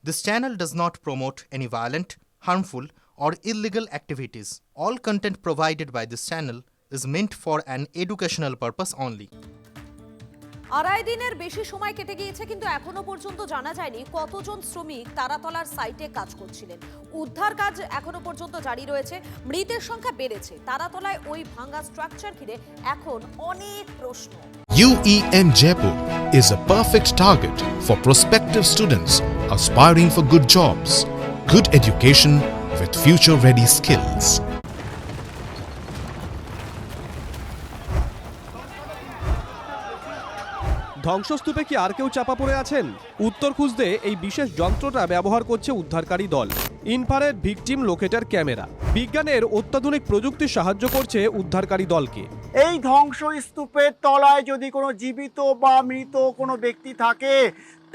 This channel does not promote any violent, harmful, or illegal activities. All content provided by this channel is meant for an educational purpose only. আড়াই দিনের বেশি সময় কেটে গিয়েছে, কিন্তু এখনো পর্যন্ত জানা যায়নি কতজন শ্রমিক তারাতলার সাইটে কাজ করছিলেন। উদ্ধার কাজ এখনো পর্যন্ত জারি রয়েছে। মৃতের সংখ্যা বেড়েছে। তারাতলায় ওই ভাঙা স্ট্রাকচার ঘিরে এখন অনেক প্রশ্ন। UEM Jaipur is a perfect target for prospective students aspiring for good jobs, good education with future-ready skills. ধ্বংসস্তূপে কি আর কেউ চাপা পড়ে আছেন? উত্তর খুঁজতে এই বিশেষ যন্ত্রটা ব্যবহার করছে উদ্ধারকারী দল, ইনফ্রারেড ভিকটিম লোকেটর ক্যামেরা। বিজ্ঞানের অত্যাধুনিক প্রযুক্তি সাহায্য করছে উদ্ধারকারী দলকে। এই ধ্বংসস্তূপের তলায় যদি কোনো জীবিত বা মৃত কোনো ব্যক্তি থাকে,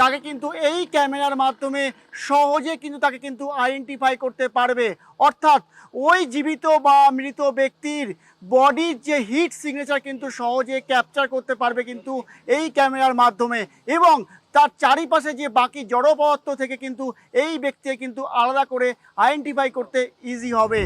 তাকে কিন্তু এই ক্যামেরার মাধ্যমে সহজে কিন্তু তাকে কিন্তু আইডেন্টিফাই করতে পারবে। অর্থাৎ ওই জীবিত বা মৃত ব্যক্তির বডির যে হিট সিগনেচার কিন্তু সহজে ক্যাপচার করতে পারবে কিন্তু এই ক্যামেরার মাধ্যমে, এবং তার চারিপাশে যে বাকি জড় পদার্থ থেকে কিন্তু এই ব্যক্তিকে কিন্তু আলাদা করে আইডেন্টিফাই করতে ইজি হবে।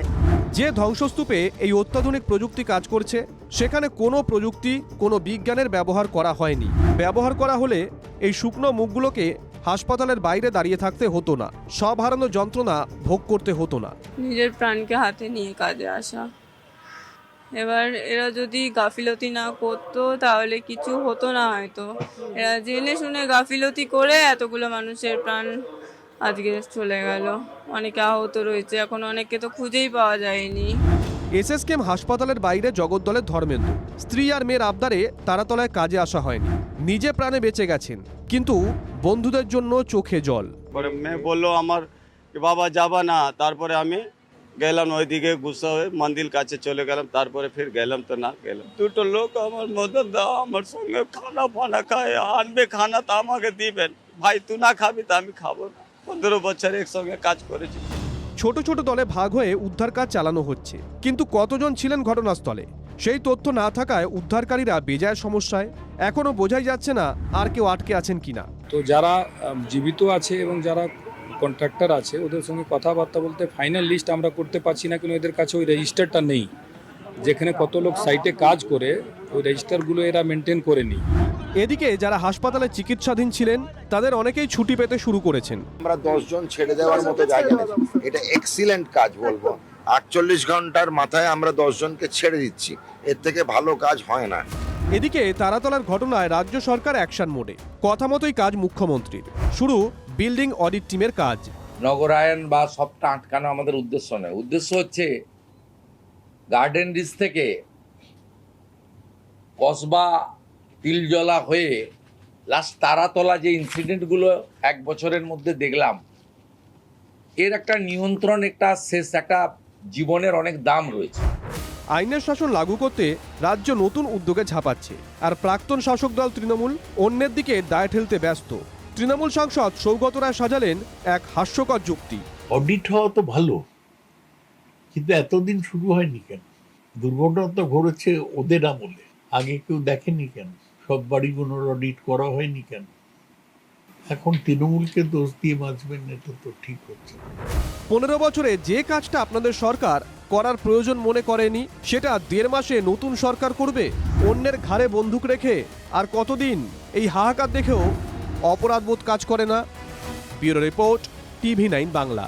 যে ধ্বংসস্তূপে এই অত্যাধুনিক প্রযুক্তি কাজ করছে, সেখানে কোনো প্রযুক্তি, কোনো বিজ্ঞানের ব্যবহার করা হয়নি। ব্যবহার করা হলে এই শুকনো মুখগুলোকে হাসপাতালের বাইরে দাঁড়িয়ে থাকতে হতো না, সব হারানো যন্ত্রণা ভোগ করতে হতো না। নিজের প্রাণকে হাতে নিয়ে কাজে আসা। এবার এরা যদি গাফিলতি না করতো তাহলে কিছু হতো না হয়তো। এরা জেনে শুনে গাফিলতি করে এতগুলো মানুষের প্রাণ আজকে চলে গেল। অনেকে আহত রয়েছে, এখন অনেককে তো খুঁজেই পাওয়া যায়নি। এসএসকেএম হাসপাতালের বাইরে জগদ্দলের ধর্মেন্দ্র স্ত্রী আর মেয়ের আবদারে তারাতলায় কাজে আসা হয়নি। নিজে প্রাণে বেঁচে গেছেন, কিন্তু বন্ধুদের জন্য চোখে জল। পরে মেয়ে বললো আমার বাবা যাবা না, তারপরে আমি গেলাম ওইদিকে, গুসা হয়ে মন্দির কাছে চলে গেলাম। তারপরে ফির গেলাম তো না গেলাম। দুটো লোক আমার মদত দাও, আমার সঙ্গে খানা ফানা খায়, আনবে খানা তো আমাকে দিবেন। ভাই তুই না খাবি তো আমি খাবো না। 15 বছর একসঙ্গে কাজ করেছি। ছোট ছোট দলে ভাগ হয়ে উদ্ধার কাজ চালানো হচ্ছে, কিন্তু কতজন ছিলেন ঘটনাস্থলে সেই তথ্য না থাকায় উদ্ধারকারীরা বেজায় সমস্যায়। এখনো বোঝাই যাচ্ছে না আর কেউ আটকে আছেন কিনা। তো যারা জীবিত আছে এবং যারা কন্ট্রাক্টর আছে ওদের সঙ্গে কথাবার্তা বলতে ফাইনাল লিস্ট আমরা করতে পারছি না, কিন্তু এদের কাছে ওই রেজিস্টারটা নেই। যেখানে কত লোক সাইটে কাজ করে ওই রেজিস্টারগুলো এরা মেনটেন করেনি। এদিকে যারা হাসপাতালে চিকিৎসাধীন ছিলেন তাদের অনেকেই ছুটি পেতে শুরু করেছেন। আমরা 10 জন ছেড়ে দেওয়ার মতো জায়গা নেই। এটা এক্সিলেন্ট কাজ বলবো। 48 ঘন্টার মাথায় আমরা 10 জনকে ছেড়ে দিচ্ছি, এর থেকে ভালো কাজ হয় না। এদিকে তারাতলার ঘটনায় রাজ্য সরকার অ্যাকশন মোডে। কথা মতোই কাজ মুখ্যমন্ত্রীর। শুরু বিল্ডিং অডিট টিমের কাজ। নগরায়ন বা সবটা আটকানো আমাদের উদ্দেশ্য নয়। উদ্দেশ্য হচ্ছে গার্ডেন রিচ থেকে কসবা তিলজলা হয়ে লাস্ট তারাতলা যে ইনসিডেন্টগুলো 1 বছরের মধ্যে দেখলাম, এর একটা নিয়ন্ত্রণ, একটা শেষ, একটা জীবনের অনেক দাম রয়েছে। আইনের শাসন লাগু করতে রাজ্য নতুন উদ্যোগে ঝাঁপাচ্ছে, আর প্রাক্তন শাসক দল তৃণমূল অন্যের দিকে দায় ঠেলতে ব্যস্ত। তৃণমূল সাংসদ সৌগত রায় সাজালেন এক হাস্যকর যুক্তি। অডিট হওয়া তো ভালো, কিন্তু এতদিন শুরু হয়নি কেন? দুর্ঘটনা তো ঘটেছে ওদের আমলে, আগে কেউ দেখেনি কেন? সব বাড়িগুলোর অডিট করা হয়নি কেন? এখন তৃণমূলকে দোষ দিয়ে বাঁচবেন, এটা তো ঠিক হচ্ছে। 15 বছরে যে কাজটা আপনাদের সরকার করার প্রয়োজন মনে করেনি, সেটা 1.5 মাসে নতুন সরকার করবে। অন্যের ঘাড়ে বন্দুক রেখে আর কতদিন? এই হাহাকার দেখেও অপরাধবোধ কাজ করে না। Bureau report, TV9 Bangla.